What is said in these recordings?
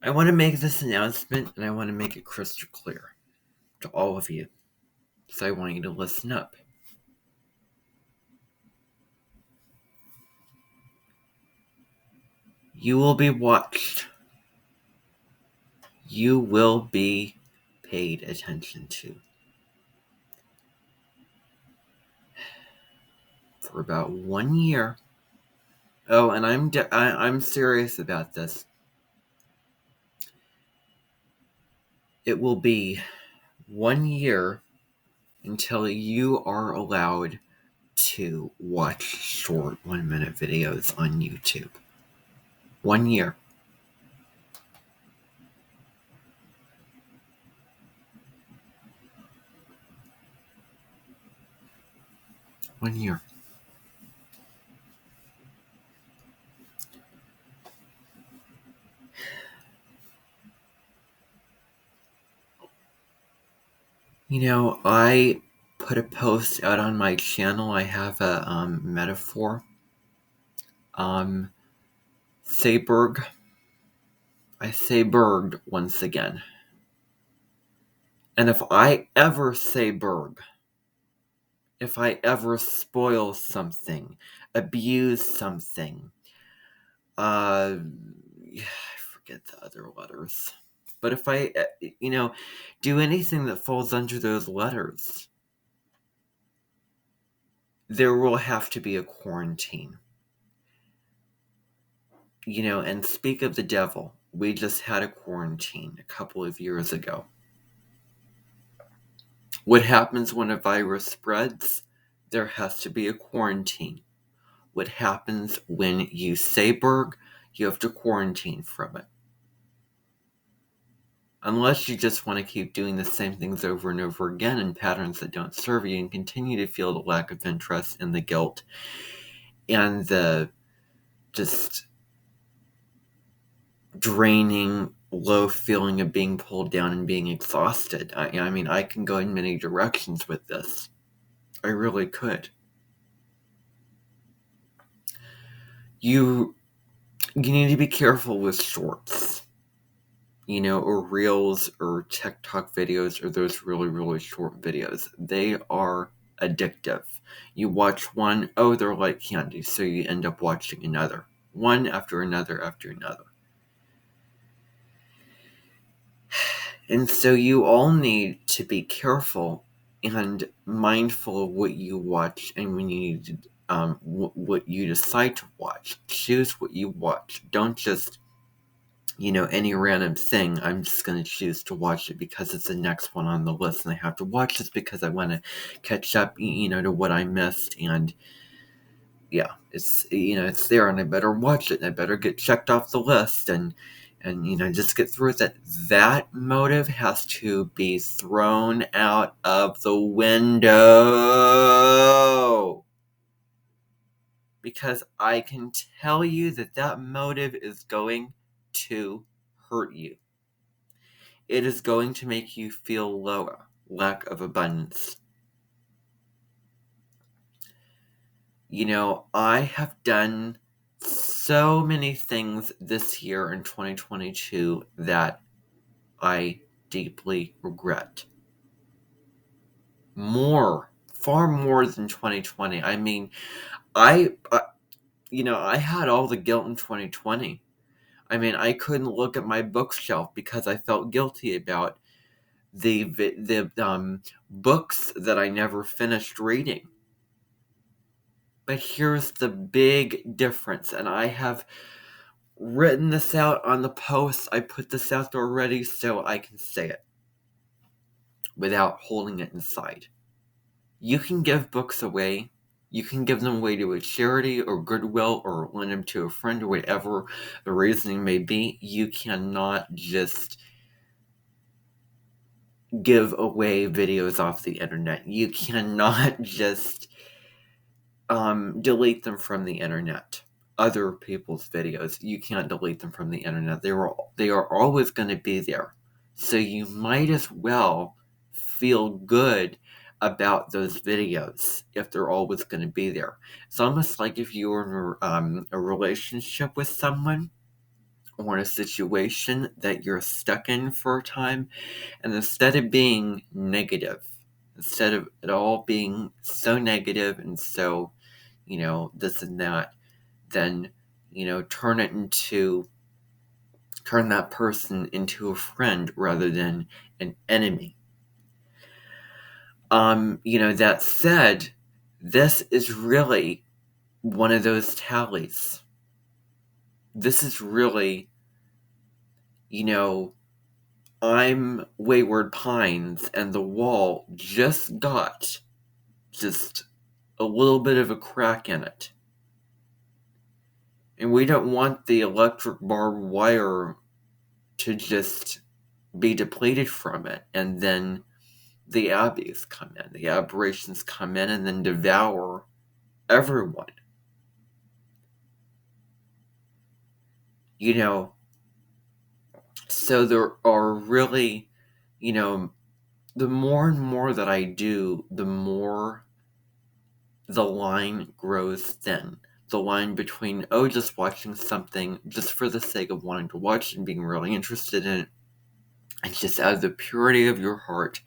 I want to make this announcement, and I want to make it crystal clear to all of you. So I want you to listen up. You will be watched. You will be paid attention to for about 1 year. Oh, and I'm serious about this. It will be 1 year until you are allowed to watch short 1-minute videos on YouTube. 1 year. One year. I put a post out on my channel. I have a metaphor. Sayberg. I say berg once again. And if I ever say berg, if I ever spoil something, abuse something, I forget the other letters. But if I, do anything that falls under those letters, there will have to be a quarantine. And speak of the devil, we just had a quarantine a couple of years ago. What happens when a virus spreads? There has to be a quarantine. What happens when you say berg? You have to quarantine from it. Unless you just want to keep doing the same things over and over again in patterns that don't serve you and continue to feel the lack of interest and the guilt and the just draining, low feeling of being pulled down and being exhausted. I can go in many directions with this. I really could. You need to be careful with shorts, or reels or TikTok videos or those really, really short videos. They are addictive. You watch one, oh, they're like candy, so you end up watching another. One after another after another. And so you all need to be careful and mindful of what you watch and when you need to, what you decide to watch. Choose what you watch. Don't just, any random thing. I'm just going to choose to watch it because it's the next one on the list and I have to watch this because I want to catch up, to what I missed. And yeah, it's there and I better watch it and I better get checked off the list and just get through it. That motive has to be thrown out of the window. Because I can tell you that motive is going to hurt you. It is going to make you feel lower, lack of abundance. I have done so many things this year in 2022 that I deeply regret. Far more than 2020. I had all the guilt in 2020. I couldn't look at my bookshelf because I felt guilty about the books that I never finished reading. But here's the big difference, and I have written this out on the post. I put this out there already so I can say it without holding it inside. You can give books away. You can give them away to a charity or Goodwill or lend them to a friend or whatever the reasoning may be. You cannot just give away videos off the internet. You cannot just delete them from the internet. Other people's videos, you can't delete them from the internet. They are always going to be there. So you might as well feel good about those videos if they're always going to be there. It's almost like if you were in a relationship with someone or in a situation that you're stuck in for a time, and instead of being negative, instead of it all being so negative and so, this and that, then, turn that person into a friend rather than an enemy. That said, this is really one of those tallies. This is really, I'm Wayward Pines, and the wall just got a little bit of a crack in it. And we don't want the electric barbed wire to just be depleted from it, and then the abbeys come in, the aberrations come in, and then devour everyone. So there are really, the more and more that I do, the more the line grows thin. The line between, just watching something just for the sake of wanting to watch and being really interested in it, and just out of the purity of your heart,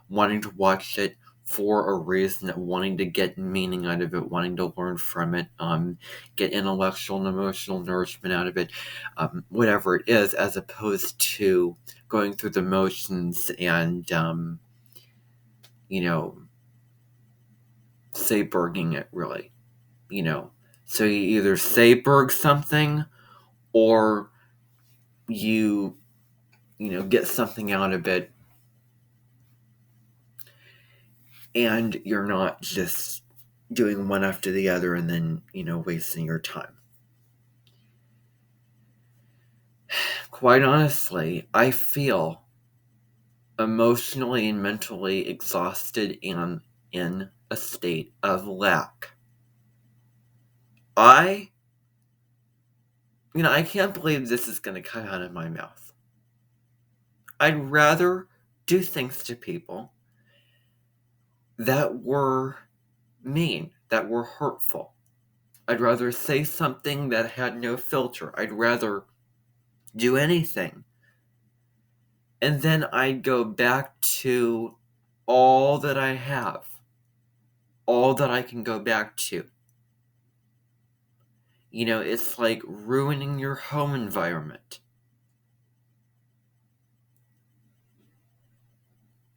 wanting to watch it for a reason, wanting to get meaning out of it, wanting to learn from it, get intellectual and emotional nourishment out of it, whatever it is, as opposed to going through the motions and, Sayberging it, really. So you either Sayberg something, or you, get something out of it, and you're not just doing one after the other and then, wasting your time. Quite honestly, I feel emotionally and mentally exhausted and in a state of lack. I can't believe this is going to come out of my mouth. I'd rather do things to people that were mean, that were hurtful. I'd rather say something that had no filter. I'd rather do anything. And then I'd go back to all that I have, all that I can go back to. It's like ruining your home environment.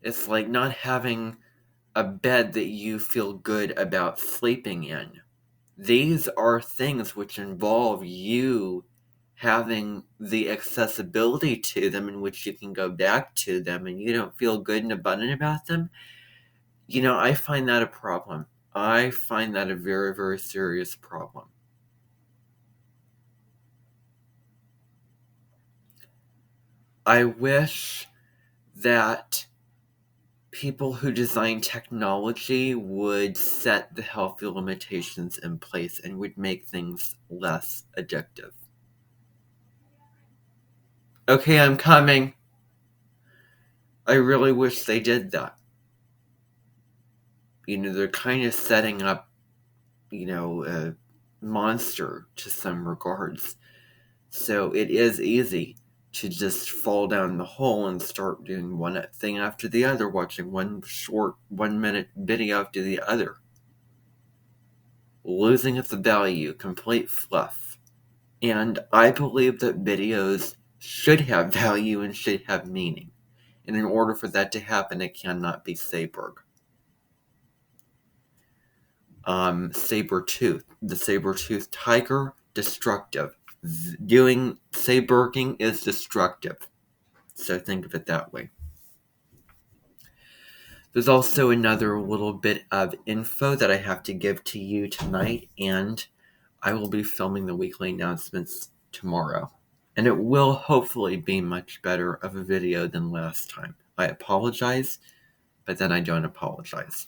It's like not having a bed that you feel good about sleeping in. These are things which involve you having the accessibility to them in which you can go back to them, and you don't feel good and abundant about them. I find that a problem. I find that a very, very serious problem. I wish that people who design technology would set the healthy limitations in place and would make things less addictive. Okay, I'm coming. I really wish they did that. They're kind of setting up, a monster to some regards. So it is easy to just fall down the hole and start doing one thing after the other, watching one short 1-minute video after the other. Losing its value, complete fluff. And I believe that videos should have value and should have meaning. And in order for that to happen, it cannot be Sayberg. Saber-tooth. The saber-toothed tiger, destructive. Doing Sayberging is destructive. So think of it that way. There's also another little bit of info that I have to give to you tonight, and I will be filming the weekly announcements tomorrow. And it will hopefully be much better of a video than last time. I apologize, but then I don't apologize.